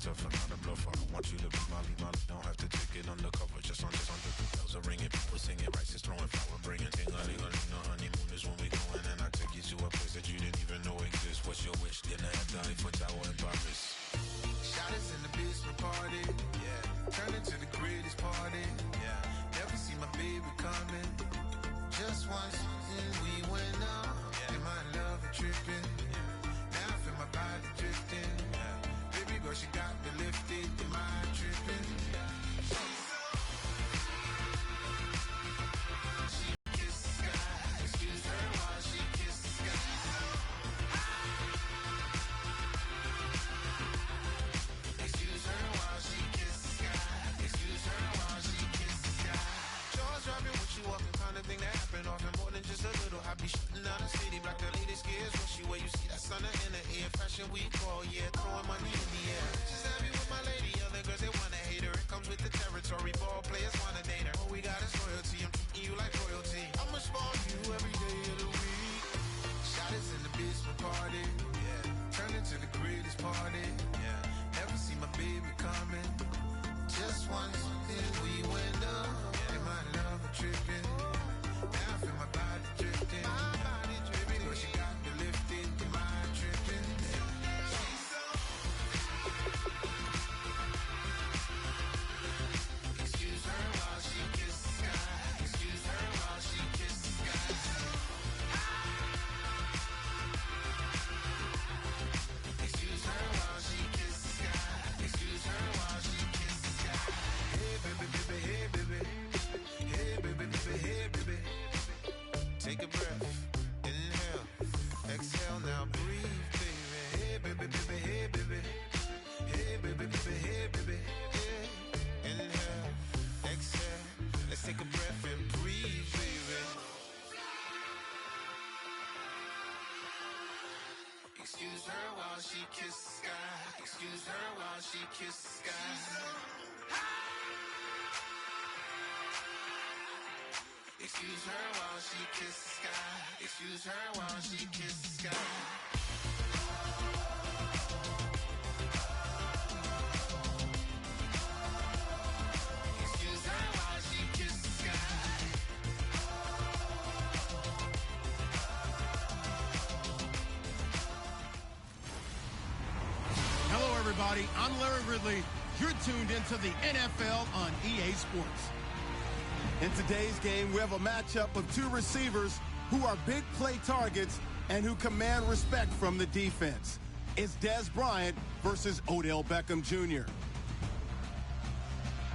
tougher, not a bluffer. I want you to be my don't have to take it undercover. Just under the bells are ringing, people singing, rice is throwing, flower bringing. Ting-a-ling-a-ling, the honeymoon is when we going, and I take you to a place that you didn't even know exists. What's your wish? Dinner at the Eiffel Tower in Paris. Shot us in the basement party, yeah. Turn into the greatest party, yeah. Never see my baby coming. Just once, and we went up, yeah. And my love a tripping, yeah. Now I feel my body drifting, yeah. Baby girl, she got me lifted, the mind tripping, yeah. She kissed the sky, excuse her while she kissed the sky. Excuse her while she kissed the sky, excuse her while she kissed the sky. Jaws dropping when she walking, kind of thing that happen often, more than just a little. I be shutting down the city, black the latest gears, when she where you see that sun in the air. Fashion week all year, throwing money in the air. She's happy with my lady, other girls they wanna hate her. It comes with the territory, ball players wanna date her. All we got is loyalty, I'm treating you like royalty. I'ma spoil you every day of the week. Shot us in the basement party, yeah. Turn into the greatest party, yeah. Never see my baby coming. Just once, then we went up, yeah. And my love a tripping. Now I feel my body drifting. My body dripping. Girl, she got me lifted, the mind tripping. She's so. Excuse her while she kissed the sky. Excuse her while she kissed the sky. Excuse her while she kissed the sky. Excuse her while she kissed the sky. Hey baby, baby, hey baby. Hey baby, baby, hey baby. Take a breath, inhale, exhale, now breathe, baby. Hey baby, baby, hey baby. Hey baby, baby, hey baby. Yeah. Inhale, exhale, let's take a breath and breathe, baby. Excuse her while she kissed the sky. Excuse her while she kissed the sky. Excuse her while she kissed the sky. Excuse her while she kissed the sky. Excuse her while she kissed the sky. Hello, everybody. I'm Larry Ridley. You're tuned into the NFL on EA Sports. In today's game, we have a matchup of two receivers who are big play targets and who command respect from the defense. It's Dez Bryant versus Odell Beckham Jr.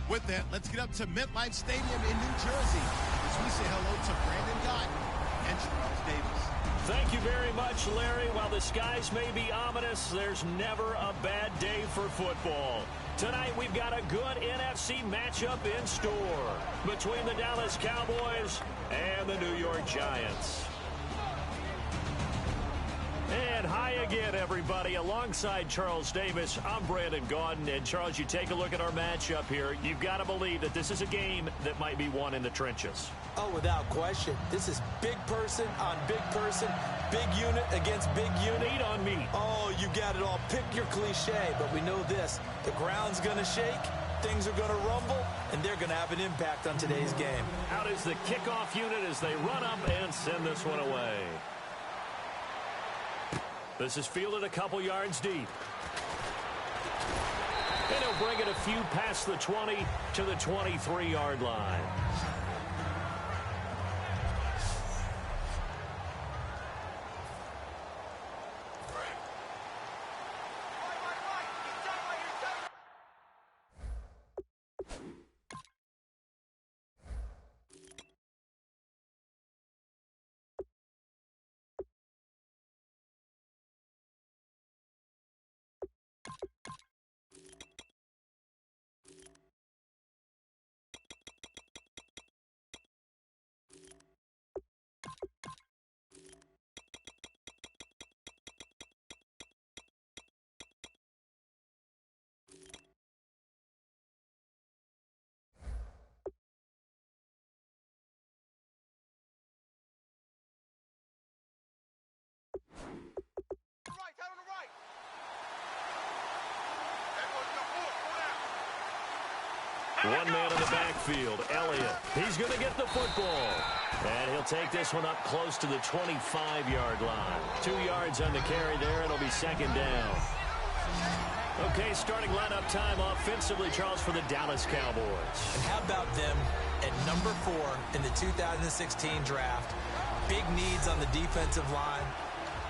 With that, let's get up to MetLife Stadium in New Jersey as we say hello to Brandon Gott and Charles Davis. Thank you very much, Larry. While the skies may be ominous, there's never a bad day for football. Tonight, we've got a good NFC matchup in store between the Dallas Cowboys and the New York Giants. And hi again, everybody. Alongside Charles Davis, I'm Brandon Gaudin. And, Charles, you take a look at our matchup here. You've got to believe that this is a game that might be won in the trenches. Oh, without question. This is big person on big person, big unit against big unit. Meat on meat. Oh, you got it all. Pick your cliche, but we know this. The ground's going to shake, things are going to rumble, and they're going to have an impact on today's game. Out is the kickoff unit as they run up and send this one away. This is fielded a couple yards deep. And he'll bring it a few past the 20 to the 23-yard line. One man in the backfield, Elliott. He's going to get the football. And he'll take this one up close to the 25-yard line. 2 yards on the carry there. It'll be second down. Okay, starting lineup time offensively, Charles, for the Dallas Cowboys. And how about them at number 4 in the 2016 draft? Big needs on the defensive line,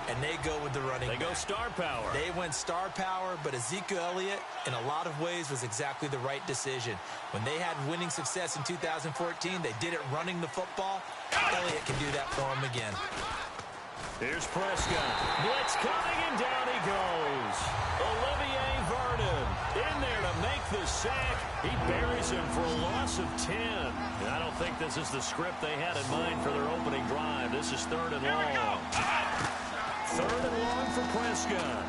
and they go with the running back. They go star power. They went star power, but Ezekiel Elliott, in a lot of ways, was exactly the right decision. When they had winning success in 2014, they did it running the football. Elliott can do that for them again. Here's Prescott. Blitz coming, and down he goes. Olivier Vernon in there to make the sack. He buries him for a loss of 10. And I don't think this is the script they had in mind for their opening drive. This is 3rd and long. 3rd and long for Prescott.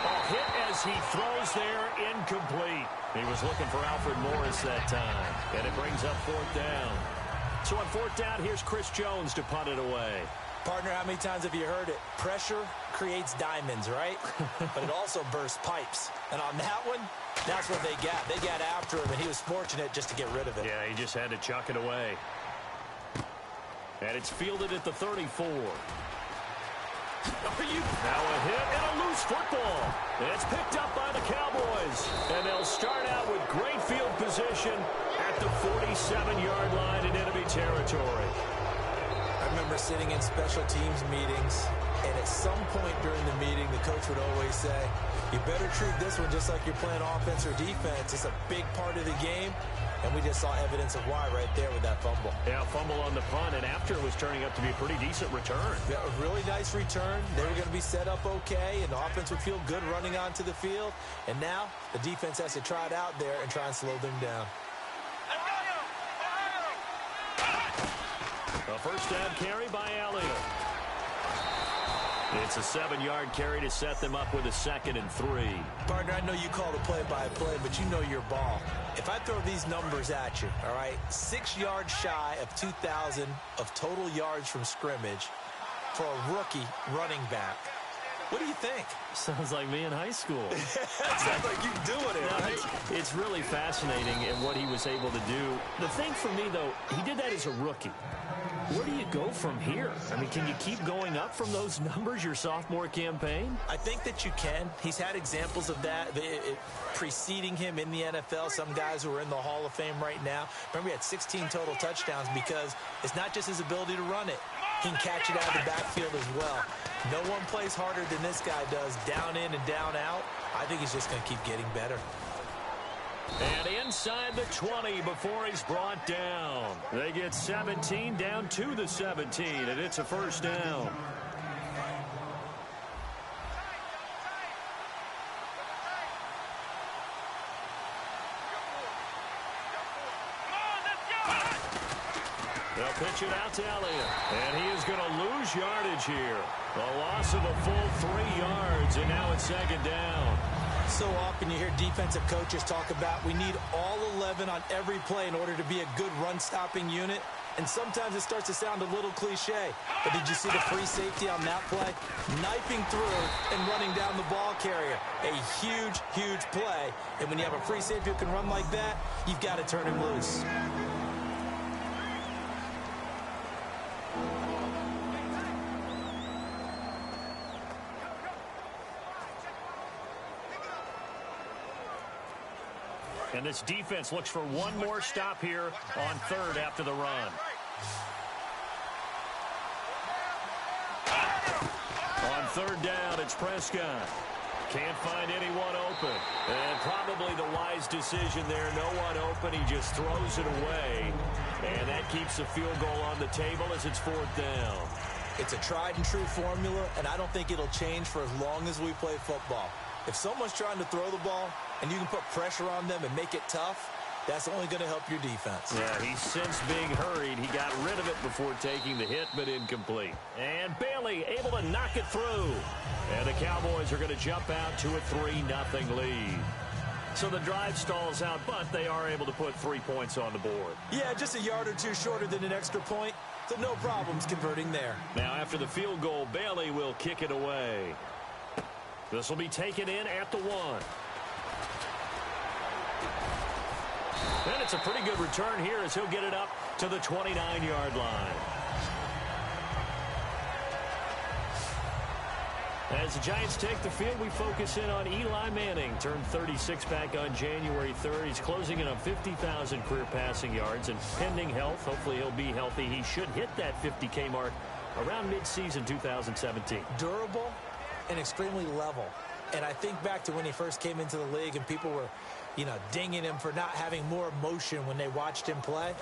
A hit as he throws there, incomplete. He was looking for Alfred Morris that time. And it brings up 4th down. So on 4th down, here's Chris Jones to punt it away. Partner, how many times have you heard it? Pressure creates diamonds, right? But it also bursts pipes. And on that one, that's what they got. They got after him, and he was fortunate just to get rid of it. Yeah, he just had to chuck it away. And it's fielded at the 34. Now a hit and a loose football. It's picked up by the Cowboys. And they'll start out with great field position at the 47-yard line in enemy territory. I remember sitting in special teams meetings, and at some point during the meeting, the coach would always say, you better treat this one just like you're playing offense or defense. It's a big part of the game. And we just saw evidence of why right there with that fumble. Yeah, fumble on the punt, and after it was turning up to be a pretty decent return. Yeah, a really nice return. They were going to be set up okay, and the offense would feel good running onto the field. And now the defense has to try it out there and try and slow them down. A first down carry by Elliott. It's a 7-yard carry to set them up with a 2nd and 3. Partner, I know you call the play-by-play, but you know your ball. If I throw these numbers at you, all right, 6 yards shy of 2,000 of total yards from scrimmage for a rookie running back, what do you think? Sounds like me in high school. Sounds like you doing it, right? It's really fascinating in what he was able to do. The thing for me, though, he did that as a rookie. Where do you go from here? I mean, can you keep going up from those numbers your sophomore campaign? I think that you can. He's had examples of that preceding him in the NFL. Some guys who are in the Hall of Fame right now. Remember, he had 16 total touchdowns because it's not just his ability to run it. He can catch it out of the backfield as well. No one plays harder than this guy does, down in and down out. I think he's just going to keep getting better. And inside the 20 before he's brought down. They get 17 down to the 17, and it's a first down. They'll pitch it out to Elliott, and he is going to lose yardage here. A loss of a full 3 yards, and now it's 2nd down. So often you hear defensive coaches talk about we need all 11 on every play in order to be a good run-stopping unit. And sometimes it starts to sound a little cliche. But did you see the free safety on that play? Knifing through and running down the ball carrier. A huge, huge play. And when you have a free safety who can run like that, you've got to turn him loose. And this defense looks for one more stop here on 3rd after the run. On 3rd down, it's Prescott. Can't find anyone open. And probably the wise decision there. No one open. He just throws it away. And that keeps the field goal on the table as it's 4th down. It's a tried and true formula, and I don't think it'll change for as long as we play football. If someone's trying to throw the ball and you can put pressure on them and make it tough, that's only going to help your defense. Yeah, he's since being hurried. He got rid of it before taking the hit, but incomplete. And Bailey able to knock it through. And the Cowboys are going to jump out to a 3-0 lead. So the drive stalls out, but they are able to put 3 points on the board. Yeah, just a yard or two shorter than an extra point, so no problems converting there. Now, after the field goal, Bailey will kick it away. This will be taken in at the 1. And it's a pretty good return here as he'll get it up to the 29-yard line. As the Giants take the field, we focus in on Eli Manning. Turned 36 back on January 3rd. He's closing in on 50,000 career passing yards. And pending health, hopefully he'll be healthy. He should hit that 50K mark around midseason 2017. Durable and extremely level. And I think back to when he first came into the league and people were, dinging him for not having more emotion when they watched him play.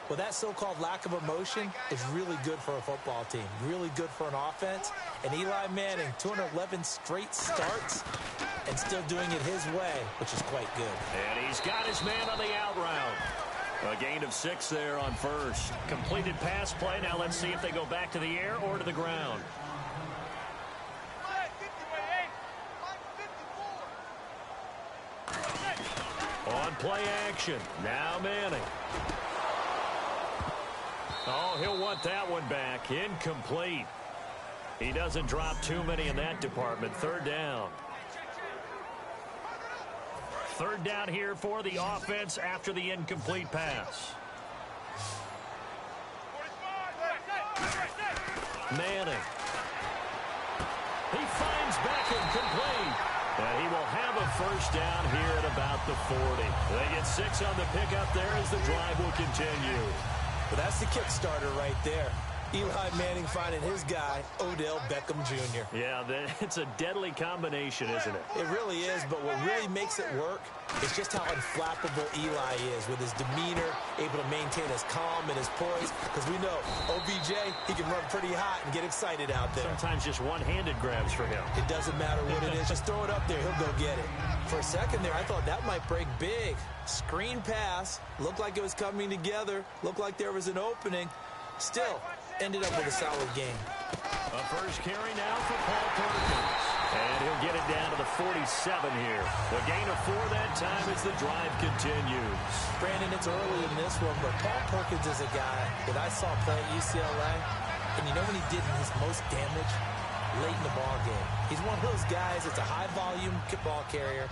Well, that so-called lack of emotion is really good for a football team, really good for an offense. And Eli Manning, 211 straight starts and still doing it his way, which is quite good. And he's got his man on the out route. A gain of 6 there on first. Completed pass play. Now let's see if they go back to the air or to the ground. On play action. Now Manning. Oh, he'll want that one back. Incomplete. He doesn't drop too many in that department. Third down. Third down here for the offense after the incomplete pass. Manning. He finds Beckham complete. And he will have a first down here at about the 40. They get 6 on the pickup there as the drive will continue. Well, that's the Kickstarter right there. Eli Manning finding his guy, Odell Beckham Jr. Yeah, it's a deadly combination, isn't it? It really is, but what really makes it work is just how unflappable Eli is with his demeanor, able to maintain his calm and his poise. Because we know, OBJ, he can run pretty hot and get excited out there. Sometimes just one-handed grabs for him. It doesn't matter what it is. Just throw it up there. He'll go get it. For a second there, I thought that might break big. Screen pass. Looked like it was coming together. Looked like there was an opening. Still, ended up with a solid game. A first carry now for Paul Perkins. And he'll get it down to the 47 here. The gain of 4 that time as the drive continues. Brandon, it's early in this one, but Paul Perkins is a guy that I saw play at UCLA. And you know when he did his most damage? Late in the ball game. He's one of those guys that's a high-volume ball carrier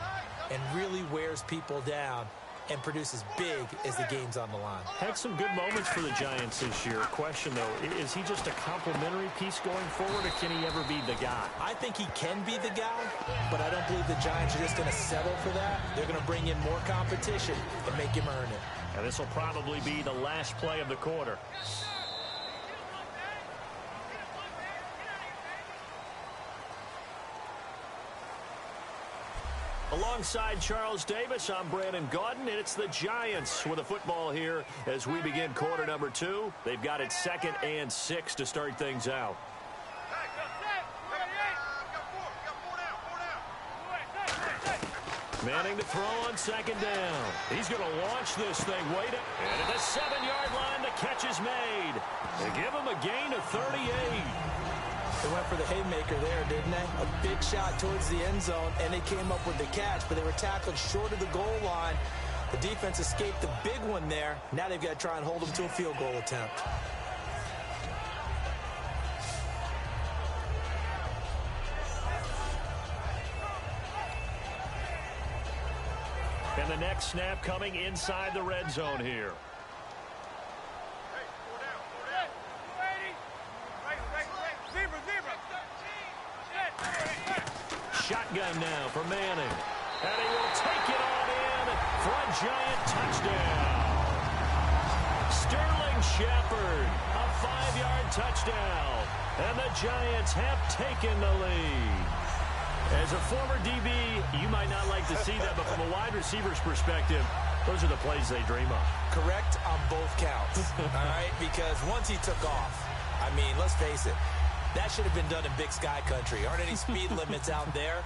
and really wears people down and produces big as the game's on the line. Had some good moments for the Giants this year. Question, though, is he just a complimentary piece going forward, or can he ever be the guy? I think he can be the guy, but I don't believe the Giants are just going to settle for that. They're going to bring in more competition and make him earn it. And this will probably be the last play of the quarter. Alongside Charles Davis, I'm Brandon Gaudin, and it's the Giants with a football here as we begin quarter number 2. They've got it 2nd and 6 to start things out. Manning to throw on 2nd down. He's going to launch this thing. Wait it. And at the 7-yard line, the catch is made. They give him a gain of 38. They went for the haymaker there, didn't they? A big shot towards the end zone, and they came up with the catch, but they were tackled short of the goal line. The defense escaped the big one there. Now they've got to try and hold them to a field goal attempt. And the next snap coming inside the red zone here. Shotgun now for Manning. And he will take it on in for a Giant touchdown. Sterling Shepard, a 5-yard touchdown. And the Giants have taken the lead. As a former DB, you might not like to see that, but from a wide receiver's perspective, those are the plays they dream of. Correct on both counts, all right? Because once he took off, I mean, let's face it, that should have been done in Big Sky Country. Aren't any speed limits out there?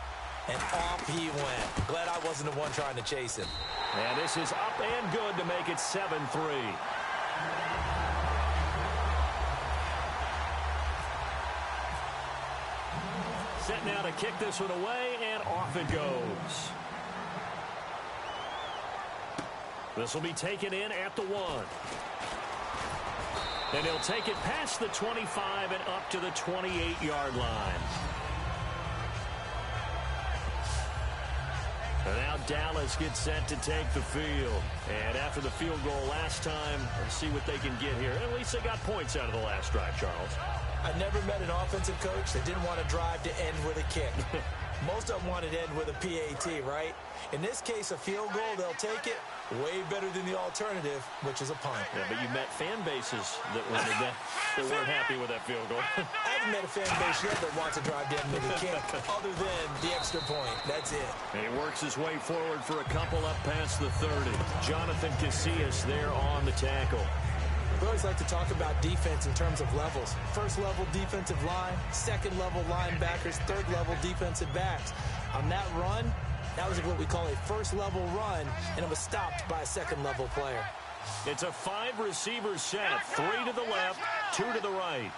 And off he went. Glad I wasn't the one trying to chase him. And this is up and good to make it 7-3. Set now to kick this one away, and off it goes. This will be taken in at the 1. And he'll take it past the 25 and up to the 28-yard line. And now Dallas gets set to take the field. And after the field goal last time, let's see what they can get here. At least they got points out of the last drive, Charles. I never met an offensive coach that didn't want to drive to end with a kick. Most of them wanted to end with a PAT, right? In this case, a field goal, they'll take it. Way better than the alternative, which is a punt. Yeah, but you met fan bases that weren't happy with that field goal. I haven't met a fan base yet that wants to drive down with a kick other than the extra point. That's it. And he works his way forward for a couple up past the 30. Jonathan Casillas there on the tackle. We always like to talk about defense in terms of levels. First level defensive line, second level linebackers, third level defensive backs. On that run, that was what we call a first-level run, and it was stopped by a second-level player. It's a 5-receiver set. 3 to the left, 2 to the right.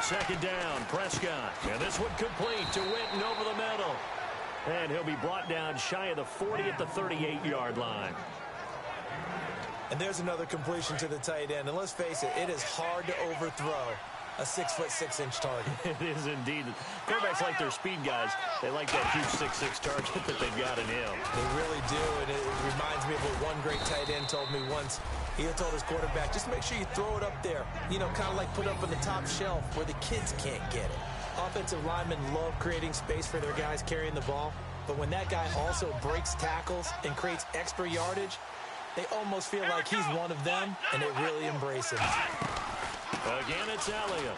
Second down, Prescott. And this one complete to Witten over the middle. And he'll be brought down shy of the 40 at the 38-yard line. And there's another completion to the tight end. And let's face it, it is hard to overthrow a 6'6" target. It is indeed. Quarterbacks like their speed guys. They like that huge 6'6" target that they've got in him. They really do, and it reminds me of what one great tight end told me once. He told his quarterback, just make sure you throw it up there. You know, kind of like put up on the top shelf where the kids can't get it. Offensive linemen love creating space for their guys carrying the ball, but when that guy also breaks tackles and creates extra yardage, they almost feel like he's one of them, and they really embrace him. Again, it's Elliott.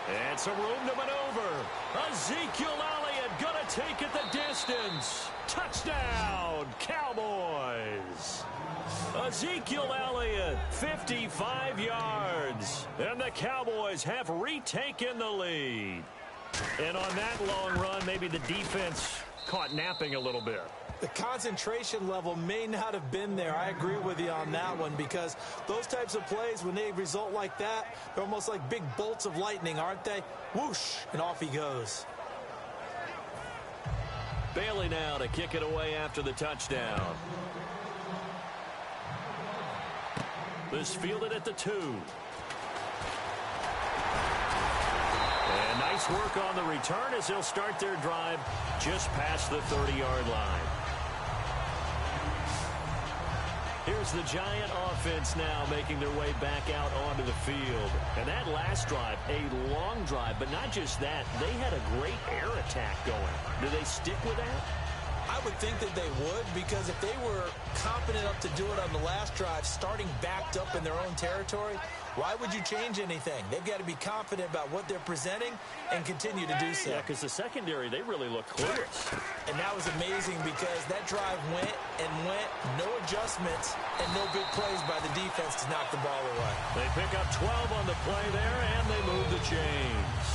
And some room to maneuver. Ezekiel Elliott going to take it the distance. Touchdown, Cowboys. Ezekiel Elliott, 55 yards. And the Cowboys have retaken the lead. And on that long run, maybe the defense caught napping a little bit. The concentration level may not have been there. I agree with you on that one, because those types of plays, when they result like that, they're almost like big bolts of lightning, aren't they? Whoosh, and off he goes. Bailey now to kick it away after the touchdown. This fielded at the 2. And nice work on the return as they'll start their drive just past the 30-yard line. Here's the Giant offense now making their way back out onto the field. And that last drive, a long drive, but not just that. They had a great air attack going. Do they stick with that? I would think that they would, because if they were confident enough to do it on the last drive, starting backed up in their own territory, why would you change anything? They've got to be confident about what they're presenting and continue to do so. Yeah, because the secondary, they really look clueless. And that was amazing, because that drive went and went, no adjustments, and no big plays by the defense to knock the ball away. They pick up 12 on the play there, and they move the chains.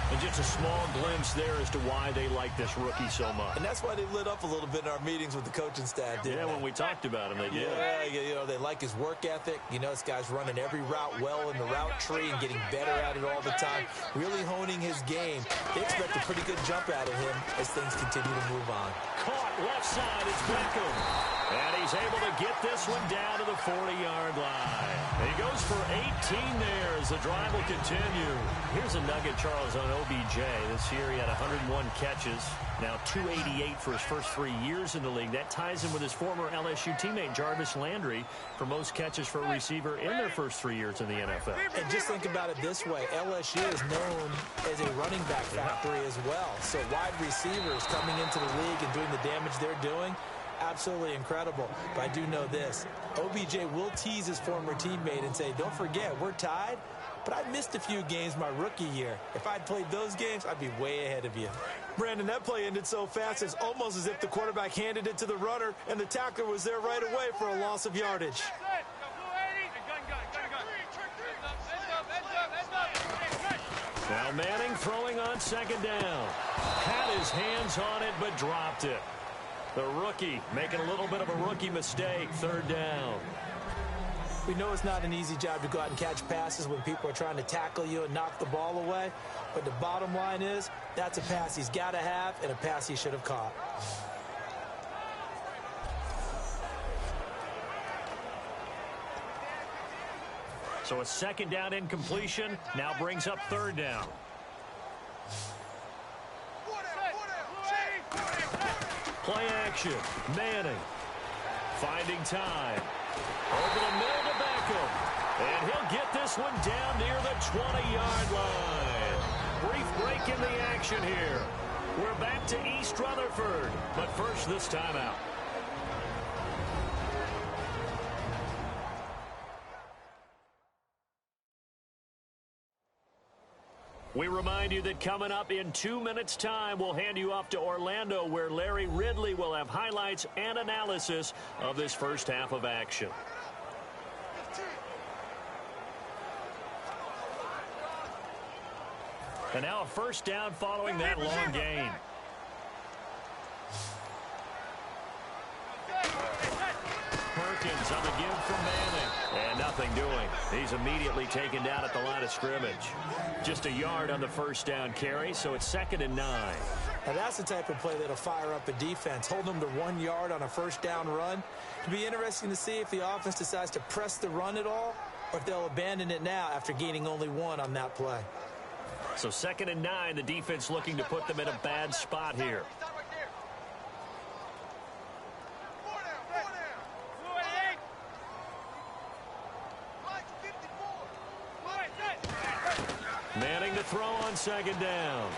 And just a small glimpse there as to why they like this rookie so much. And that's why they lit up a little bit in our meetings with the coaching staff, didn't they? When we talked about him, they did. Yeah, you know, they like his work ethic. You know, this guy's running every route well in the route tree and getting better at it all the time, really honing his game. They expect a pretty good jump out of him as things continue to move on. Caught left side, it's Beckham. And he's able to get this one down to the 40-yard line. And he goes for 18 there as the drive will continue. Here's a nugget, Charles, on OBJ. This year he had 101 catches, now 288 for his first 3 years in the league. That ties him with his former LSU teammate Jarvis Landry for most catches for a receiver in their first 3 years in the NFL. And just think about it this way. LSU is known as a running back factory as well. So wide receivers coming into the league and doing the damage they're doing, absolutely incredible. But I do know this. OBJ will tease his former teammate and say, don't forget, we're tied, but I missed a few games my rookie year. If I'd played those games, I'd be way ahead of you. Brandon, that play ended so fast, it's almost as if the quarterback handed it to the runner and the tackler was there right away for a loss of yardage. Now Manning throwing on second down. Had his hands on it, but dropped it. The rookie making a little bit of a rookie mistake, third down. We know it's not an easy job to go out and catch passes when people are trying to tackle you and knock the ball away. But the bottom line is, that's a pass he's got to have and a pass he should have caught. So a second down incompletion now brings up third down. Play action. Manning finding time. Over the middle to Beckham. And he'll get this one down near the 20-yard line. Brief break in the action here. We're back to East Rutherford. But first, this timeout. We remind you that coming up in 2 minutes' time, we'll hand you off to Orlando, where Larry Ridley will have highlights and analysis of this first half of action. And now a first down following that long gain. Perkins on the give from Manning. And nothing doing. He's immediately taken down at the line of scrimmage. Just a yard on the first down carry, so it's 2nd and 9. Now that's the type of play that'll fire up a defense. Hold them to 1 yard on a first down run. It'll be interesting to see if the offense decides to press the run at all, or if they'll abandon it now after gaining only 1 on that play. So 2nd and 9, the defense looking to put them in a bad spot here. Manning to throw on 2nd down.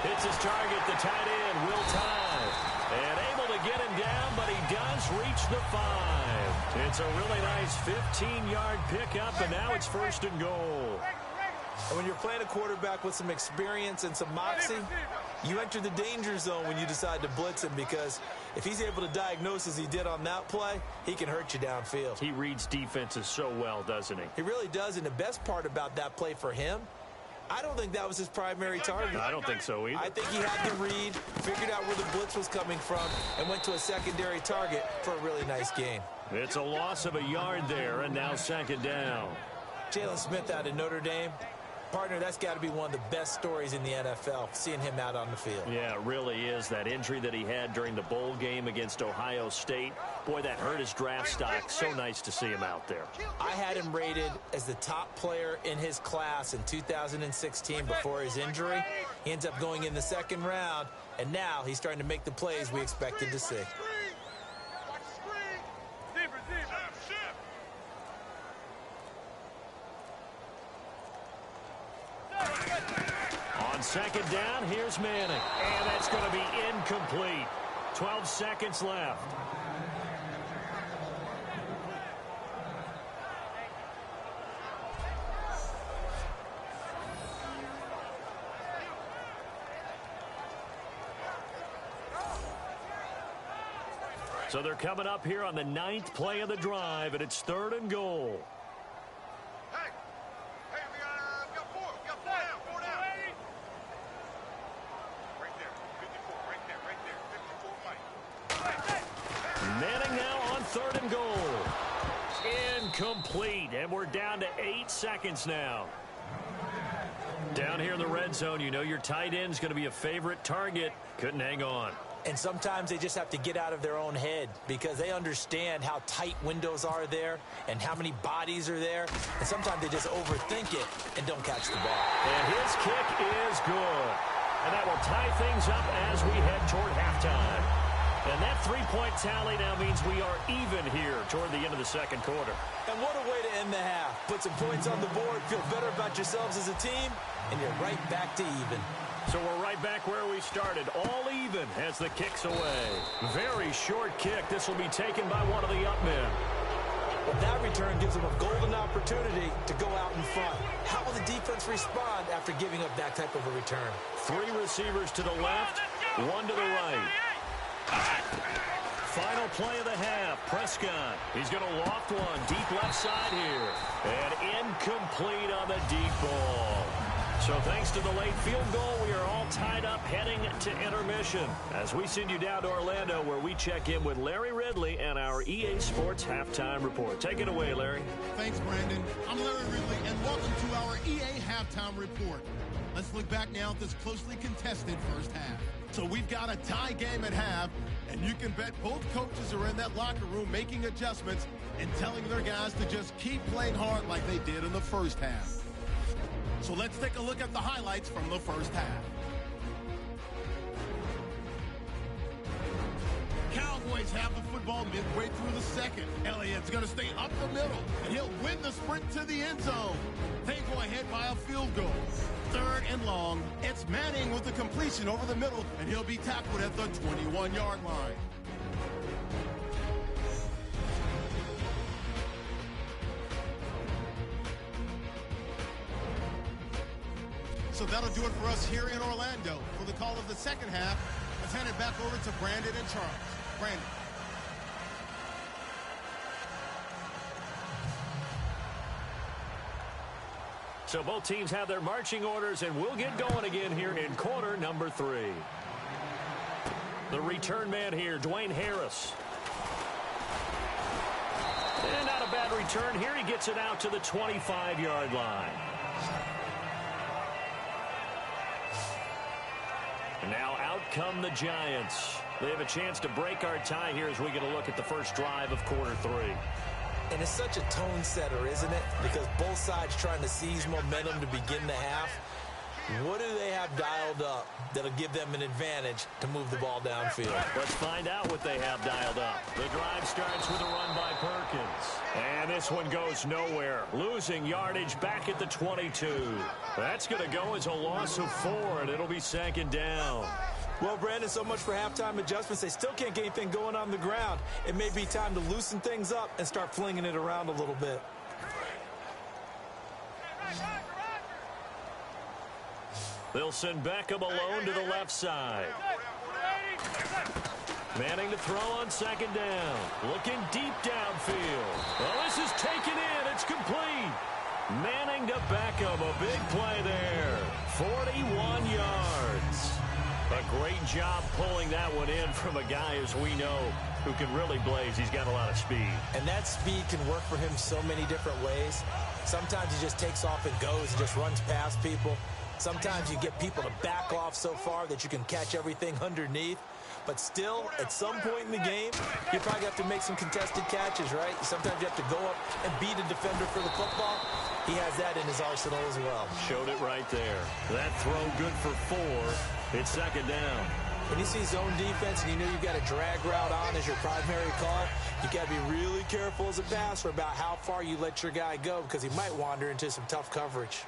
Hits his target, the tight end, Will Tye. And able to get him down, but he does reach the 5. It's a really nice 15-yard pickup, and now it's 1st and goal. And when you're playing a quarterback with some experience and some moxie, you enter the danger zone when you decide to blitz him, because if he's able to diagnose as he did on that play, he can hurt you downfield. He reads defenses so well, doesn't he? He really does, and the best part about that play for him, I don't think that was his primary target. I don't think so either. I think he had the read, figured out where the blitz was coming from, and went to a secondary target for a really nice gain. It's a loss of a yard there, and now 2nd down. Jalen Smith out of Notre Dame. Partner, that's got to be one of the best stories in the NFL, seeing him out on the field. Yeah, it really is. That injury that he had during the bowl game against Ohio State, boy, that hurt his draft stock. So nice to see him out there. I had him rated as the top player in his class in 2016 before his injury. He ends up going in the 2nd round, and now he's starting to make the plays we expected to see. On 2nd down, here's Manning. And that's going to be incomplete. 12 seconds left. So they're coming up here on the 9th play of the drive, and it's 3rd and goal. Manning now on 3rd and goal. Incomplete, and we're down to 8 seconds now. Down here in the red zone, you know your tight end's going to be a favorite target. Couldn't hang on. And sometimes they just have to get out of their own head, because they understand how tight windows are there and how many bodies are there. And sometimes they just overthink it and don't catch the ball. And his kick is good. And that will tie things up as we head toward halftime. And that 3-point tally now means we are even here toward the end of the 2nd quarter. And what a way to end the half. Put some points on the board, feel better about yourselves as a team, and you're right back to even. So we're right back where we started, all even as the kick's away. Very short kick. This will be taken by one of the up men. Well, that return gives them a golden opportunity to go out in front. How will the defense respond after giving up that type of a return? 3 receivers to the left, 1 to the right. Final play of the half. Prescott. He's going to loft one deep left side here. And incomplete on the deep ball. So thanks to the late field goal, we are all tied up heading to intermission as we send you down to Orlando, where we check in with Larry Ridley and our EA Sports Halftime Report. Take it away, Larry. Thanks, Brandon. I'm Larry Ridley, and welcome to our EA Halftime Report. Let's look back now at this closely contested first half. So we've got a tie game at half, and you can bet both coaches are in that locker room making adjustments and telling their guys to just keep playing hard like they did in the first half. So let's take a look at the highlights from the first half. Giants have the football midway through the second. Elliott's going to stay up the middle, and he'll win the sprint to the end zone. They go ahead by a field goal. 3rd and long. It's Manning with the completion over the middle, and he'll be tackled at the 21-yard line. So that'll do it for us here in Orlando. For the call of the second half, let's hand it back over to Brandon and Charles. Brandon. So both teams have their marching orders, and we'll get going again here in quarter number 3. The return man here, Dwayne Harris. And not a bad return here. He gets it out to the 25-yard line. And now out come the Giants. They have a chance to break our tie here as we get a look at the first drive of quarter 3. And it's such a tone setter, isn't it? Because both sides trying to seize momentum to begin the half. What do they have dialed up that'll give them an advantage to move the ball downfield? Let's find out what they have dialed up. The drive starts with a run by Perkins. And this one goes nowhere. Losing yardage back at the 22. That's going to go as a loss of 4, and it'll be 2nd down. Well, Brandon, so much for halftime adjustments. They still can't get anything going on the ground. It may be time to loosen things up and start flinging it around a little bit. They'll send Beckham alone to the left side. Manning to throw on 2nd down. Looking deep downfield. Well, this is taken in. It's complete. Manning to Beckham. A big play there. 41 yards. A great job pulling that one in from a guy, as we know, who can really blaze. He's got a lot of speed. And that speed can work for him so many different ways. Sometimes he just takes off and goes and just runs past people. Sometimes you get people to back off so far that you can catch everything underneath. But still, at some point in the game, you probably have to make some contested catches, right? Sometimes you have to go up and beat a defender for the football. He has that in his arsenal as well. Showed it right there. That throw good for 4. It's 2nd down. When you see zone defense and you know you've got a drag route on as your primary call, you got to be really careful as a passer about how far you let your guy go because he might wander into some tough coverage.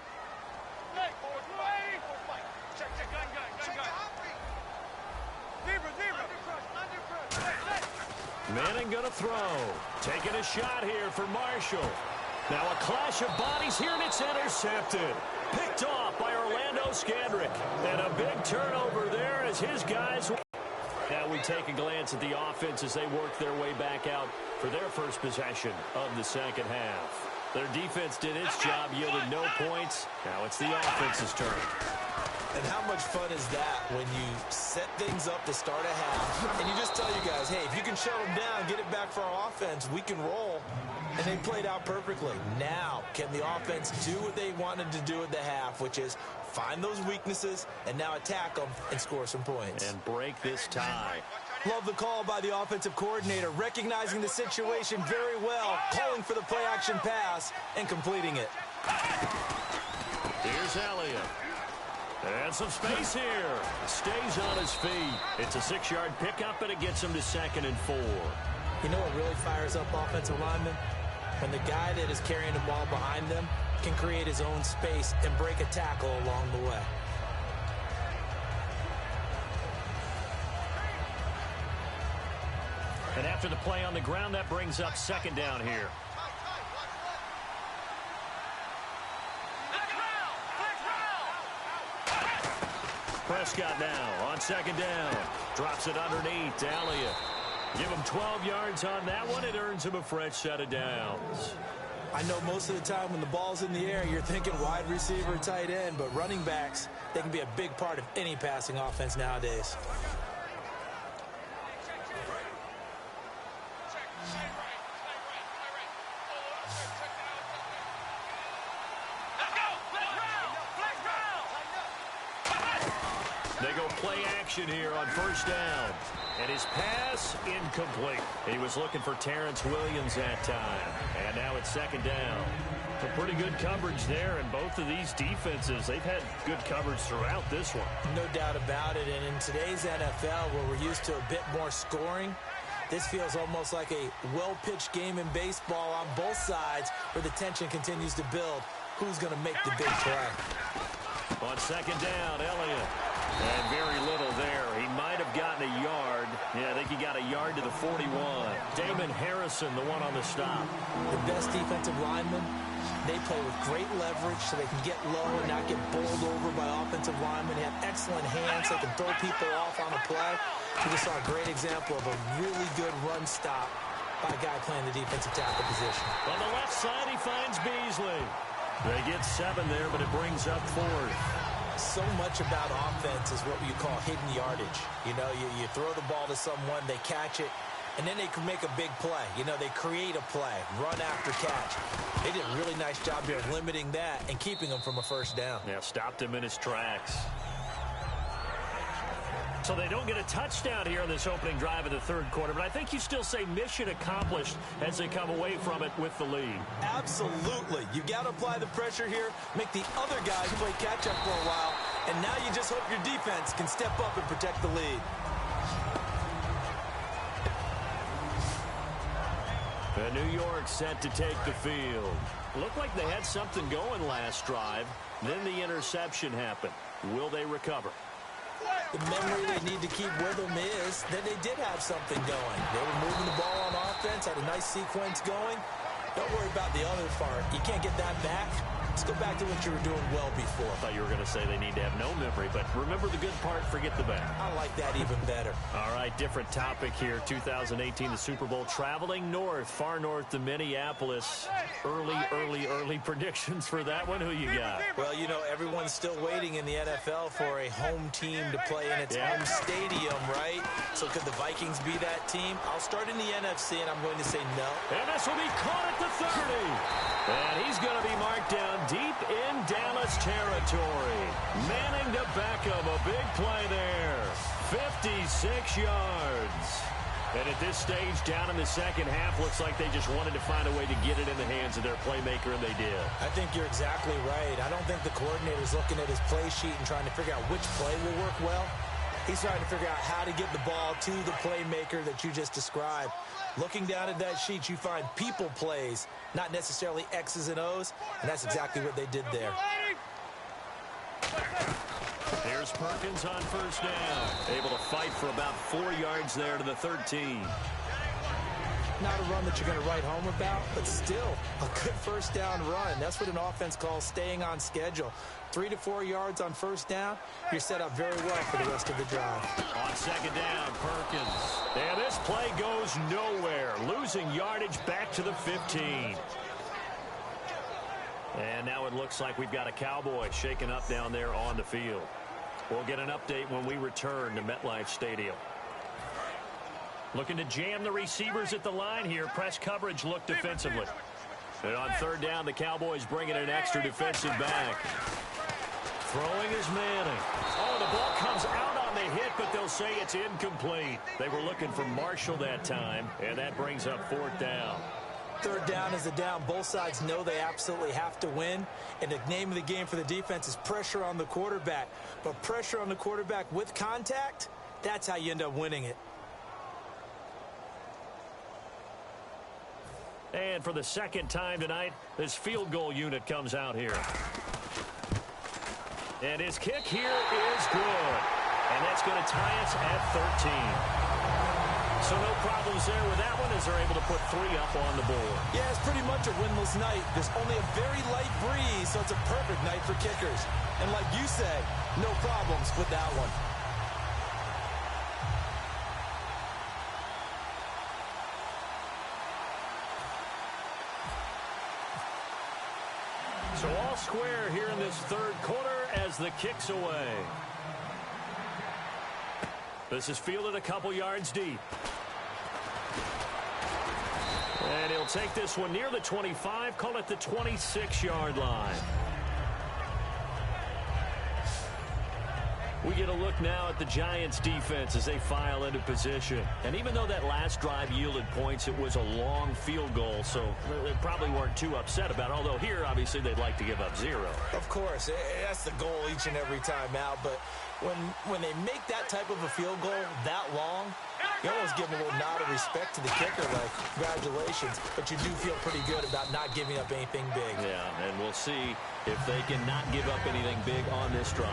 Manning going to throw. Taking a shot here for Marshall. Now a clash of bodies here, and it's intercepted. Picked off by Orlando Scandrick. And a big turnover there as his guys... Now we take a glance at the offense as they work their way back out for their first possession of the second half. Their defense did its job, yielded no points. Now it's the offense's turn. And how much fun is that when you set things up to start a half and you just tell you guys, hey, if you can shut them down, get it back for our offense, we can roll. And they played out perfectly. Now, can the offense do what they wanted to do at the half, which is find those weaknesses and now attack them and score some points. And break this tie. Love the call by the offensive coordinator, recognizing the situation very well, calling for the play-action pass and completing it. Here's Elliott. And some space here. Stays on his feet. It's a 6-yard pickup, and it gets him to 2nd and 4. You know what really fires up offensive linemen? When the guy that is carrying the ball behind them can create his own space and break a tackle along the way. And after the play on the ground, that brings up 2nd down here. Prescott now on 2nd down. Drops it underneath to Elliott. Give him 12 yards on that one. It earns him a fresh set of downs. I know most of the time when the ball's in the air, you're thinking wide receiver, tight end, but running backs, they can be a big part of any passing offense nowadays. They go play action here on 1st down. And his pass incomplete. He was looking for Terrence Williams that time. And now it's 2nd down. Some pretty good coverage there, and both of these defenses, they've had good coverage throughout this one. No doubt about it. And in today's NFL, where we're used to a bit more scoring, This feels almost like a well-pitched game in baseball on both sides where the tension continues to build. Who's going to make the big play? On second down, Elliott. And very little there. He might have gotten a yard. Yeah, I think he got a yard to the 41. Damon Harrison, the one on the stop. The best defensive linemen, they play with great leverage so they can get low and not get bowled over by offensive linemen. They have excellent hands. They can throw people off on a play. We just saw a great example of a really good run stop by a guy playing the defensive tackle position. On the left side, he finds Beasley. They get 7 there, but it brings up 4th. So much about offense is what you call hidden yardage. You know, you throw the ball to someone, they catch it, and then they can make a big play. You know, they create a play, run after catch. They did a really nice job here of limiting that and keeping him from a first down. Yeah, stopped him in his tracks. So they don't get a touchdown here in this opening drive of the third quarter, but I think you still say mission accomplished as they come away from it with the lead. Absolutely. You got to apply the pressure here, make the other guys play catch-up for a while, and now you just hope your defense can step up and protect the lead. And New York set to take the field. Looked like they had something going last drive. Then the interception happened. Will they recover? The memory they need to keep with them is that they did have something going. They were moving the ball on offense, had a nice sequence going. Don't worry about the other part. You can't get that back. Let's go back to what you were doing well before. I thought you were going to say they need to have no memory, but remember the good part, forget the bad. I like that even better. All right, different topic here. 2018, the Super Bowl, traveling north, far north to Minneapolis. Early predictions for that one. Who you got? Well, you know, everyone's still waiting in the NFL for a home team to play in its home stadium, right? So could the Vikings be that team? I'll start in the NFC, and I'm going to say no. And this will be caught at the 30. And he's going to be marked down deep in Dallas territory. Manning to Beckham, a big play there. 56 yards. And at this stage, down in the second half, looks like they just wanted to find a way to get it in the hands of their playmaker, and they did. I think you're exactly right. I don't think the coordinator's looking at his play sheet and trying to figure out which play will work well. He's trying to figure out how to get the ball to the playmaker that you just described. Looking down at that sheet, you find people plays, not necessarily X's and O's, and that's exactly what they did there. Here's Perkins on first down. Able to fight for about 4 yards there to the 13. Not a run that you're going to write home about, but still a good first down run. That's what an offense calls staying on schedule. 3 to 4 yards on first down, you're set up very well for the rest of the drive. On second down, Perkins. And this play goes nowhere. Losing yardage back to the 15. And now it looks like we've got a Cowboy shaken up down there on the field. We'll get an update when we return to MetLife Stadium. Looking to jam the receivers at the line here. Press coverage look defensively. And on third down, the Cowboys bringing an extra defensive back. Throwing is Manning. Oh, the ball comes out on the hit, but they'll say it's incomplete. They were looking for Marshall that time, and that brings up fourth down. Third down is the down. Both sides know they absolutely have to win. And the name of the game for the defense is pressure on the quarterback. But pressure on the quarterback with contact, that's how you end up winning it. And for the second time tonight, this field goal unit comes out here. And his kick here is good. And that's going to tie us at 13. So no problems there with that one as they're able to put 3 up on the board. Yeah, it's pretty much a winless night. There's only a very light breeze, so it's a perfect night for kickers. And like you said, no problems with that one. So all square here in this third quarter as the kick's away. This is fielded a couple yards deep. And he'll take this one near the 25, call it the 26-yard line. We get a look now at the Giants' defense as they file into position. And even though that last drive yielded points, it was a long field goal, so they probably weren't too upset about it. Although here, obviously, they'd like to give up 0. Of course, that's the goal each and every time out. But when they make that type of a field goal that long, You almost give them a little nod of respect to the kicker, like, congratulations, but you do feel pretty good about not giving up anything big. Yeah, and we'll see if they can not give up anything big on this drive.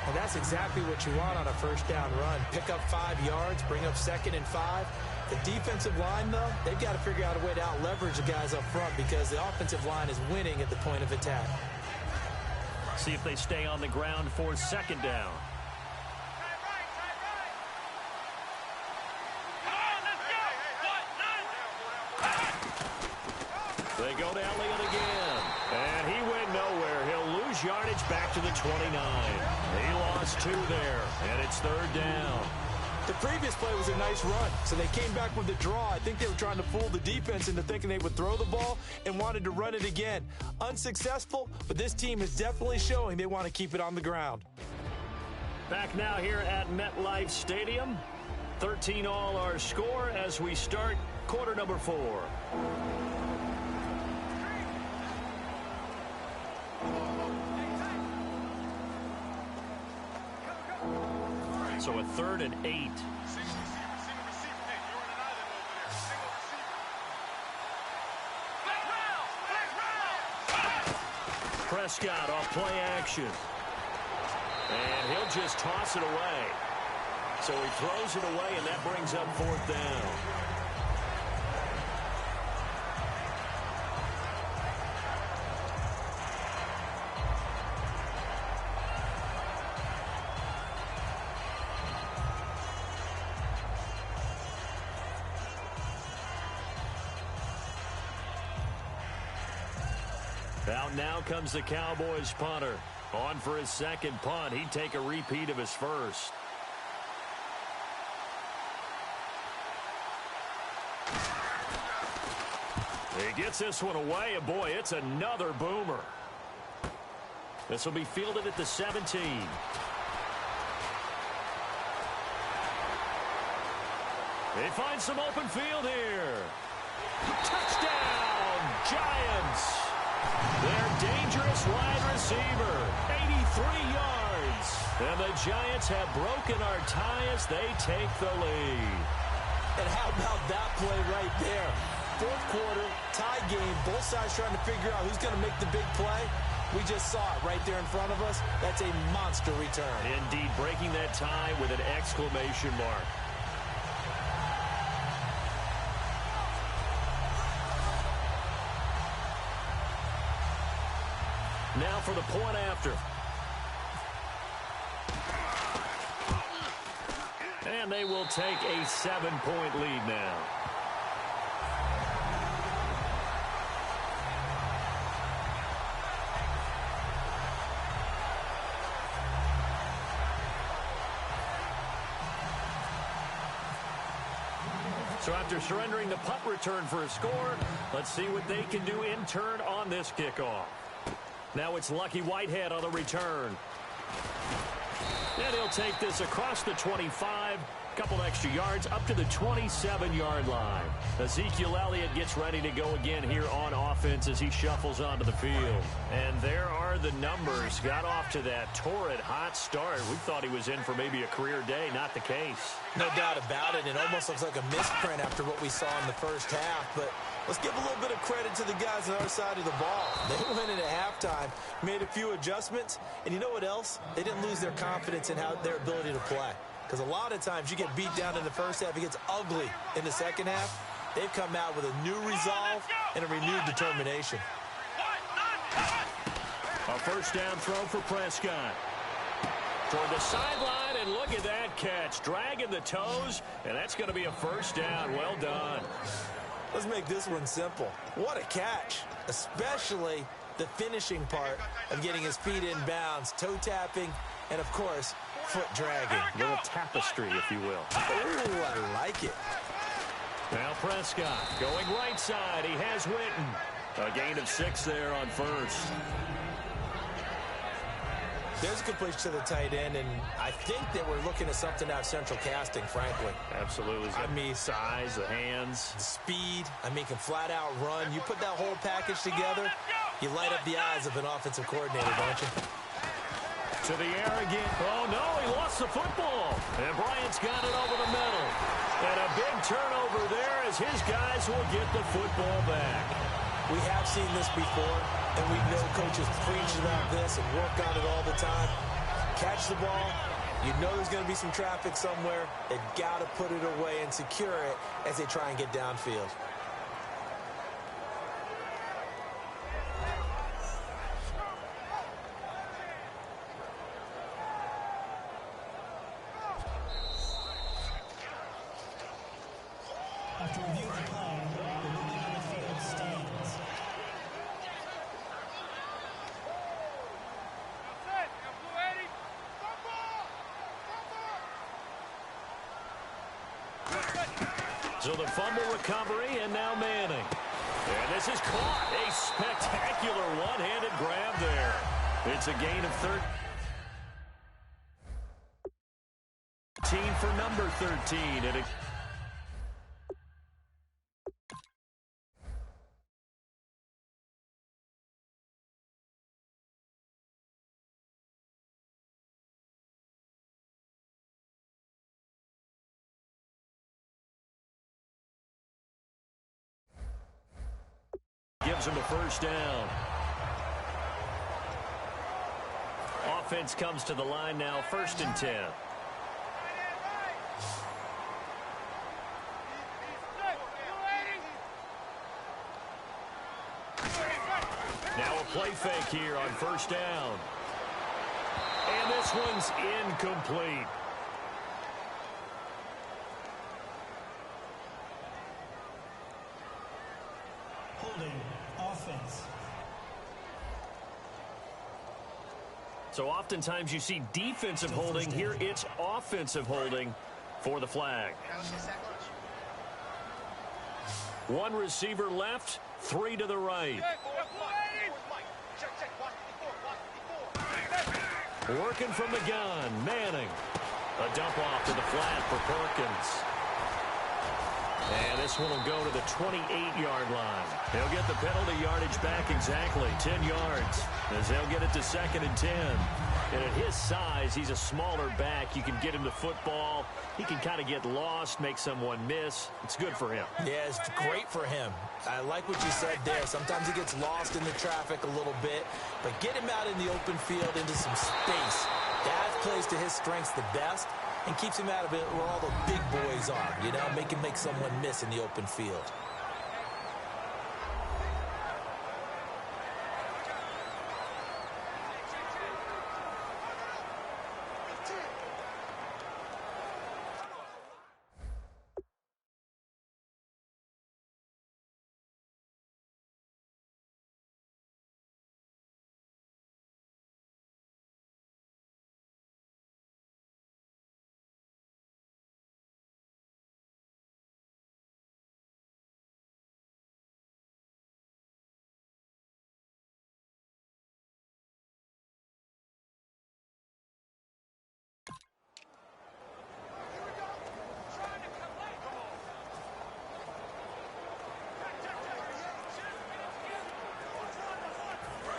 Well, that's exactly what you want on a first down run. Pick up 5 yards, bring up 2nd and 5. The defensive line, though, they've got to figure out a way to out-leverage the guys up front because the offensive line is winning at the point of attack. See if they stay on the ground for 2nd down. They go to Elliott again. And he went nowhere. He'll lose yardage back to the 29. He lost 2 there, and it's 3rd down. The previous play was a nice run, so they came back with the draw. I think they were trying to fool the defense into thinking they would throw the ball and wanted to run it again. Unsuccessful, but this team is definitely showing they want to keep it on the ground. Back now here at MetLife Stadium. 13 all our score as we start quarter number 4. So a 3rd and 8. Prescott off play action. And he'll just toss it away. So he throws it away, and that brings up 4th down. Out now comes the Cowboys punter. On for his 2nd punt. He'd take a repeat of his first. He gets this one away, and boy, it's another boomer. This will be fielded at the 17. They find some open field here. Touchdown, Giants. Their dangerous wide receiver, 83 yards. And the Giants have broken our tie as they take the lead. And how about that play right there? 4th quarter, tie game, both sides trying to figure out who's going to make the big play. We just saw it right there in front of us. That's a monster return. Indeed, breaking that tie with an exclamation mark. Now for the point after. And they will take a 7-point lead now. So after surrendering the punt return for a score, let's see what they can do in turn on this kickoff. Now it's Lucky Whitehead on the return. And he'll take this across the 25. Couple extra yards up to the 27-yard line. Ezekiel Elliott gets ready to go again here on offense as he shuffles onto the field. And there are the numbers. Got off to that torrid hot start. We thought he was in for maybe a career day. Not the case. No doubt about it. It almost looks like a misprint after what we saw in the first half. But let's give a little bit of credit to the guys on our side of the ball. They went in at halftime, made a few adjustments, and you know what else? They didn't lose their confidence in their ability to play. Because a lot of times you get beat down in the first half, it gets ugly in the second half. They've come out with a new resolve and a renewed determination. A first down throw for Prescott. Toward the sideline, and look at that catch. Dragging the toes, and that's going to be a first down. Well done. Let's make this one simple. What a catch, especially the finishing part of getting his feet in bounds, toe tapping, and, of course, foot dragging. A little tapestry, if you will. Oh, I like it. Now Prescott going right side. He has Witten. A gain of 6 there on first. There's a completion to the tight end, and I think that we're looking at something out of central casting, frankly. Absolutely. I mean, size, the hands. The speed. I mean, can flat out run. You put that whole package together, you light up the eyes of an offensive coordinator, don't you? To the air again. Oh, no, he lost the football. And Bryant's got it over the middle. And a big turnover there as his guys will get the football back. We have seen this before, and we know coaches preach about this and work on it all the time. Catch the ball. You know there's going to be some traffic somewhere. They've got to put it away and secure it as they try and get downfield. After reviewing the play, the ruling on the field stands. So the fumble recovery, and now Manning. And this is caught. A spectacular one-handed grab there. It's a gain of 13 for number 13. And it gives him a first down. Offense comes to the line now, 1st and 10. Now a play fake here on 1st down. And this one's incomplete. Holding offense. So oftentimes you see defensive holding. Here it's offensive holding for the flag. One receiver left, 3 to the right. Working from the gun, Manning. A dump off to the flat for Perkins. And this one will go to the 28-yard line. He'll get the penalty yardage back exactly, 10 yards, as they'll get it to 2nd and 10. And at his size, he's a smaller back. You can get him the football. He can kind of get lost, make someone miss. It's good for him. Yeah, it's great for him. I like what you said there. Sometimes he gets lost in the traffic a little bit, but get him out in the open field into some space. That plays to his strengths the best and keeps him out of it where all the big boys are, you know, make him make someone miss in the open field.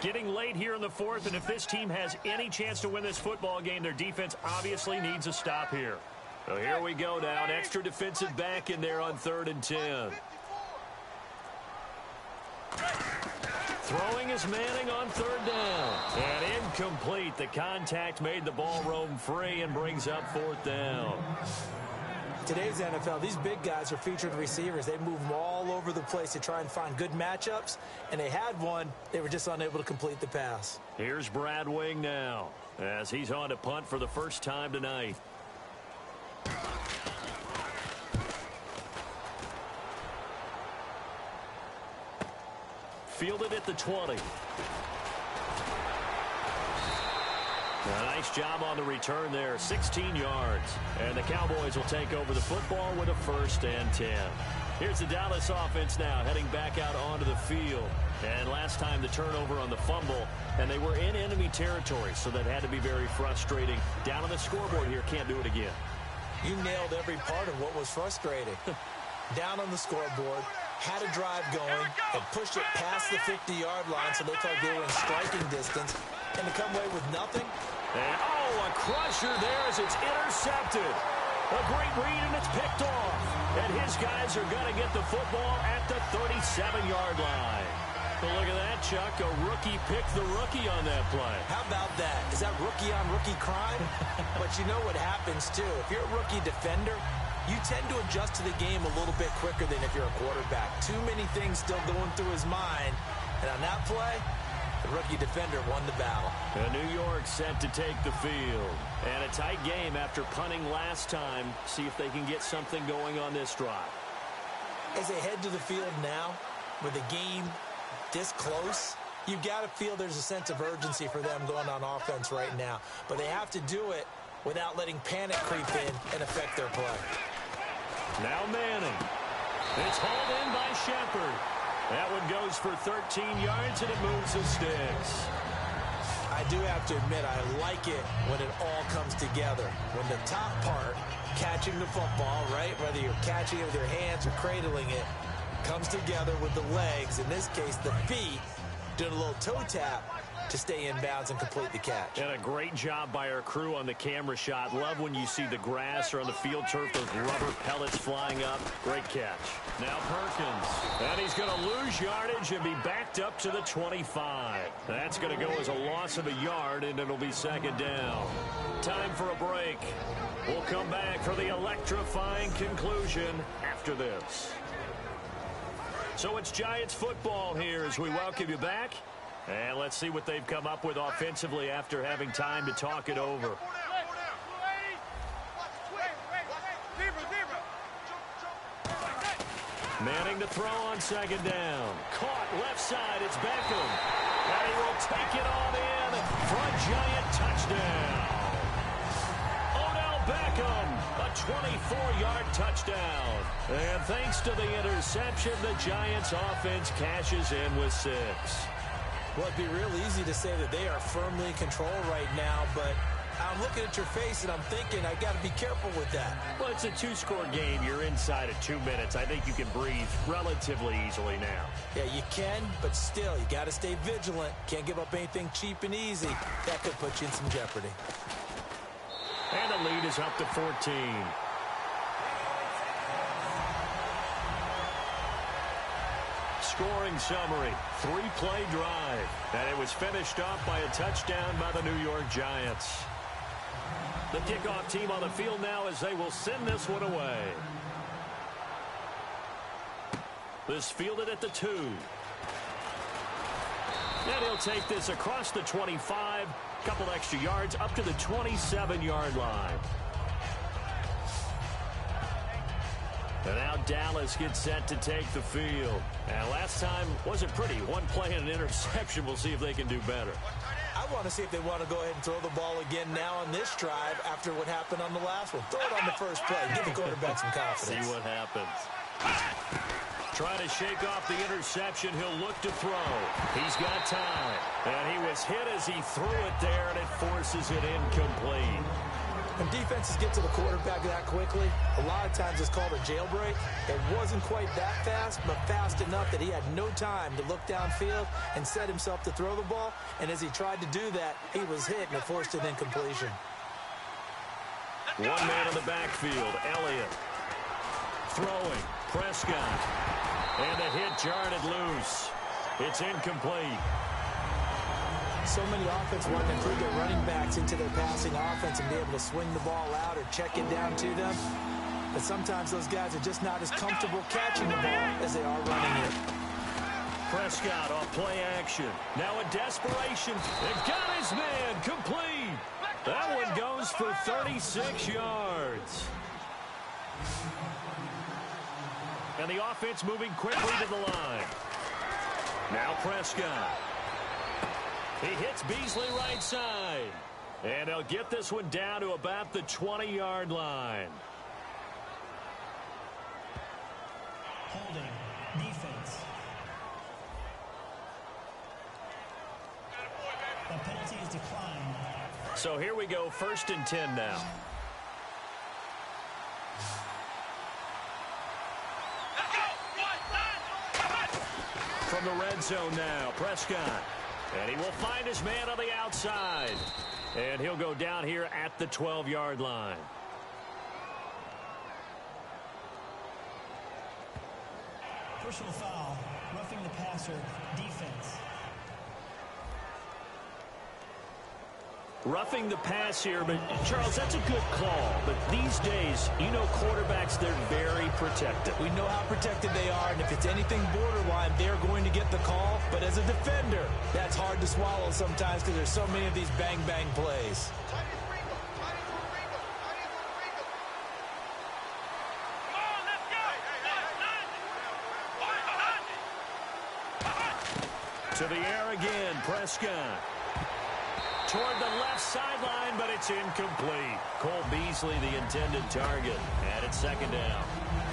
Getting late here in the 4th, and if this team has any chance to win this football game, their defense obviously needs a stop here. So here we go now, an extra defensive back in there on 3rd and 10. Throwing is Manning on 3rd down. And incomplete. The contact made the ball roam free and brings up 4th down. Today's NFL, these big guys are featured receivers. They move them all over the place to try and find good matchups, and they had one. They were just unable to complete the pass. Here's Brad Wing now as he's on to punt for the first time tonight. Fielded at the 20. A nice job on the return there, 16 yards. And the Cowboys will take over the football with a 1st and 10. Here's the Dallas offense now heading back out onto the field. And last time the turnover on the fumble, and they were in enemy territory, so that had to be very frustrating. Down on the scoreboard here, can't do it again. You nailed every part of what was frustrating. Down on the scoreboard, had a drive going, had pushed it past the 50-yard line so they thought they were in striking distance, and to come away with nothing. And, a crusher there as it's intercepted. A great read, and it's picked off. And his guys are going to get the football at the 37-yard line. But look at that, Chuck. A rookie picked the rookie on that play. How about that? Is that rookie-on-rookie crime? But you know what happens, too. If you're a rookie defender, you tend to adjust to the game a little bit quicker than if you're a quarterback. Too many things still going through his mind. And on that play, the rookie defender won the battle. And New York set to take the field. And a tight game after punting last time. See if they can get something going on this drive. As they head to the field now, with the game this close, you've got to feel there's a sense of urgency for them going on offense right now. But they have to do it without letting panic creep in and affect their play. Now Manning. It's hauled in by Shepard. That one goes for 13 yards, and it moves the sticks. I do have to admit, I like it when it all comes together. When the top part, catching the football, right, whether you're catching it with your hands or cradling it, comes together with the legs, in this case the feet, doing a little toe tap to stay in bounds and complete the catch. And a great job by our crew on the camera shot. Love when you see the grass or on the field turf, those rubber pellets flying up. Great catch. Now Perkins. And he's going to lose yardage and be backed up to the 25. That's going to go as a loss of a yard, and it'll be second down. Time for a break. We'll come back for the electrifying conclusion after this. So it's Giants football here as we welcome you back. And let's see what they've come up with offensively after having time to talk it over. Manning to throw on second down. Caught left side. It's Beckham. And he will take it on in for a Giant touchdown. Odell Beckham, a 24-yard touchdown. And thanks to the interception, the Giants offense cashes in with 6. Well, it'd be real easy to say that they are firmly in control right now, but I'm looking at your face and I'm thinking I got to be careful with that. Well, it's a 2-score game. You're inside of 2 minutes. I think you can breathe relatively easily now. Yeah, you can, but still, you got to stay vigilant. Can't give up anything cheap and easy. That could put you in some jeopardy. And the lead is up to 14. Scoring summary, 3-play drive, and it was finished off by a touchdown by the New York Giants. The kickoff team on the field now as they will send this one away. This fielded at the 2. And he'll take this across the 25, couple extra yards up to the 27-yard line. And now Dallas gets set to take the field. And last time wasn't pretty. One play and an interception. We'll see if they can do better. I want to see if they want to go ahead and throw the ball again now on this drive after what happened on the last one. Throw it on the first play. Give the quarterback some confidence. See what happens. Trying to shake off the interception. He'll look to throw. He's got time. And he was hit as he threw it there, and it forces it incomplete. When defenses get to the quarterback that quickly, a lot of times it's called a jailbreak. It wasn't quite that fast, but fast enough that he had no time to look downfield and set himself to throw the ball. And as he tried to do that, he was hit, and it forced an incompletion. One man in the backfield, Elliott. Throwing, Prescott. And the hit jarred it loose. It's incomplete. So many offenses want to include their running backs into their passing offense and be able to swing the ball out or check it down to them. But sometimes those guys are just not as comfortable catching the ball as they are running it. Prescott off play action. Now a desperation. They've got his man complete. That one goes for 36 yards. And the offense moving quickly to the line. Now Prescott. He hits Beasley right side. And they'll get this one down to about the 20-yard line. Holding. Defense. The penalty is declined. So here we go, 1st and 10 now. From the red zone now, Prescott. And he will find his man on the outside. And he'll go down here at the 12-yard line. Personal foul, roughing the passer, defense. Roughing the pass here, but Charles, that's a good call. But these days, you know quarterbacks, they're very protective. We know how protected they are, and if it's anything borderline, they're going to get the call. But as a defender, that's hard to swallow sometimes because there's so many of these bang-bang plays. To the air again, Prescott. Toward the left sideline, but it's incomplete. Cole Beasley, the intended target, and it's second down.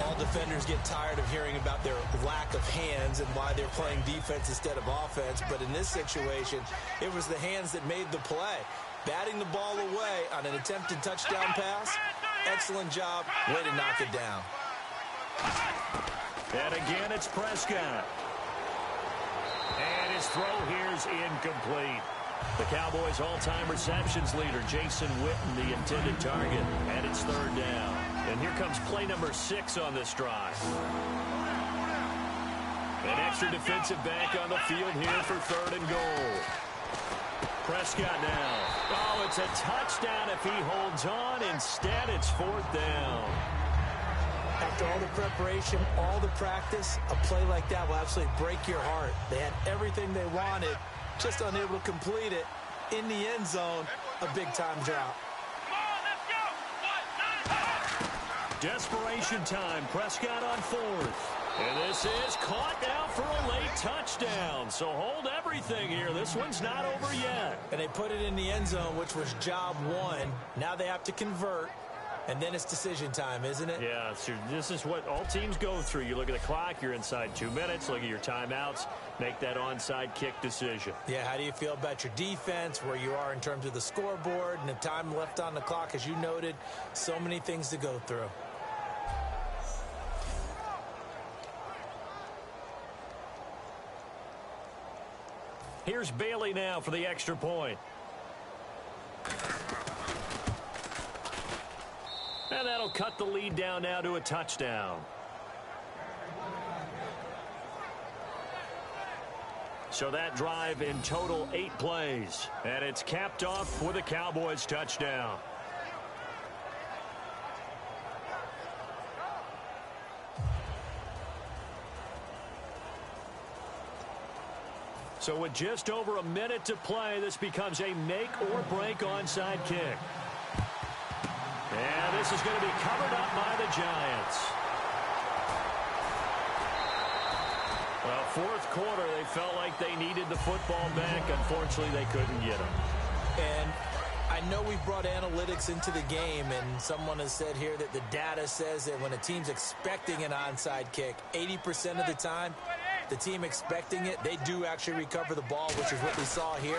All defenders get tired of hearing about their lack of hands and why they're playing defense instead of offense. But in this situation, it was the hands that made the play. Batting the ball away on an attempted touchdown pass. Excellent job. Way to knock it down. And again, it's Prescott. And his throw here's incomplete. The Cowboys' all-time receptions leader, Jason Witten, the intended target, and it's third down. And here comes play number 6 on this drive. An extra defensive back on the field here for third and goal. Prescott now. Oh, it's a touchdown if he holds on. Instead, it's fourth down. After all the preparation, all the practice, a play like that will absolutely break your heart. They had everything they wanted, just unable to complete it. In the end zone, a big-time drop. Desperation time. Prescott on fourth. And this is caught now for a late touchdown. So hold everything here. This one's not over yet. And they put it in the end zone, which was job one. Now they have to convert. And then it's decision time, isn't it? Yeah, so this is what all teams go through. You look at the clock, you're inside 2 minutes, look at your timeouts, make that onside kick decision. Yeah, how do you feel about your defense, where you are in terms of the scoreboard and the time left on the clock, as you noted, so many things to go through. Here's Bailey now for the extra point. And that'll cut the lead down now to a touchdown. So that drive in total 8 plays. And it's capped off with a Cowboys touchdown. So with just over a minute to play, this becomes a make-or-break onside kick. And this is going to be covered up by the Giants. Well, fourth quarter, they felt like they needed the football back. Unfortunately, they couldn't get them. And I know we've brought analytics into the game, and someone has said here that the data says that when a team's expecting an onside kick, 80% of the time, the team expecting it, they do actually recover the ball, which is what we saw here.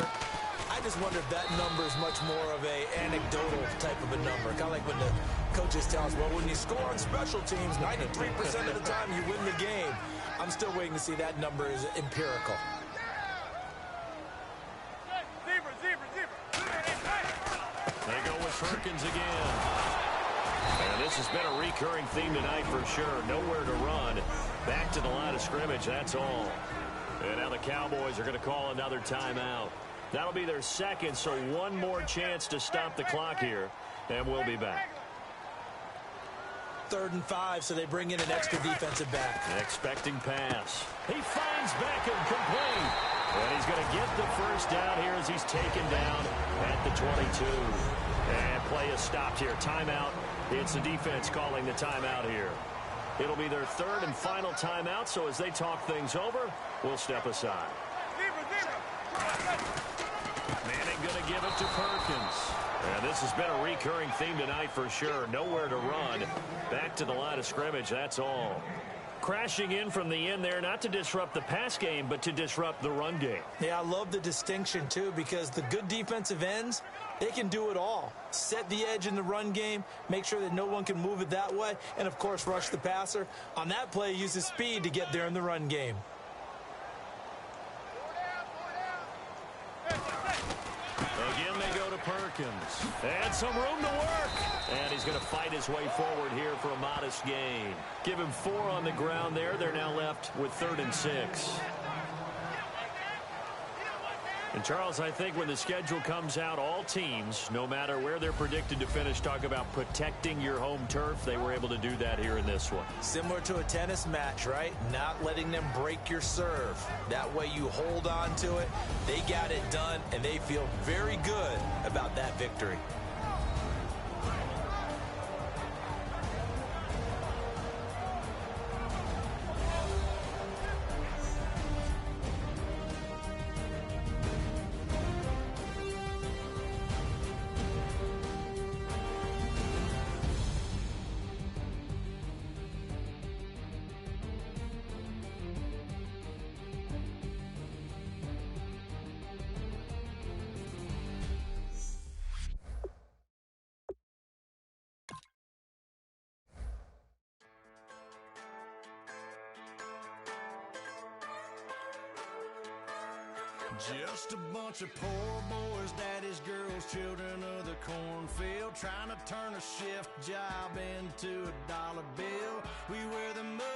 I just wonder if that number is much more of a anecdotal type of a number. Kind of like when the coaches tell us, well, when you score on special teams, 93% of the time you win the game. I'm still waiting to see that number is empirical. They go with Perkins again. And this has been a recurring theme tonight for sure. Nowhere to run. Back to the line of scrimmage, that's all. And now the Cowboys are going to call another timeout. That'll be their second, so one more chance to stop the clock here, and we'll be back. 3rd and 5, so they bring in an extra defensive back. Expecting pass. He finds Beckham complete. And he's going to get the first down here as he's taken down at the 22. And play is stopped here. Timeout. It's the defense calling the timeout here. It'll be their 3rd and final timeout, so as they talk things over, we'll step aside. Manning going to give it to Perkins. And this has been a recurring theme tonight for sure. Nowhere to run. Back to the line of scrimmage, that's all. Crashing in from the end there, not to disrupt the pass game, but to disrupt the run game. Yeah, I love the distinction, too, because the good defensive ends, they can do it all. Set the edge in the run game, make sure that no one can move it that way, and, of course, rush the passer. On that play, use his speed to get there in the run game. Perkins. And some room to work. And he's going to fight his way forward here for a modest gain. Give him 4 on the ground there. They're now left with 3rd and 6. And, Charles, I think when the schedule comes out, all teams, no matter where they're predicted to finish, talk about protecting your home turf. They were able to do that here in this one. Similar to a tennis match, right? Not letting them break your serve. That way you hold on to it. They got it done, and they feel very good about that victory. Just a bunch of poor boys, daddy's girls, children of the cornfield, trying to turn a shift job into a dollar bill. We wear the mud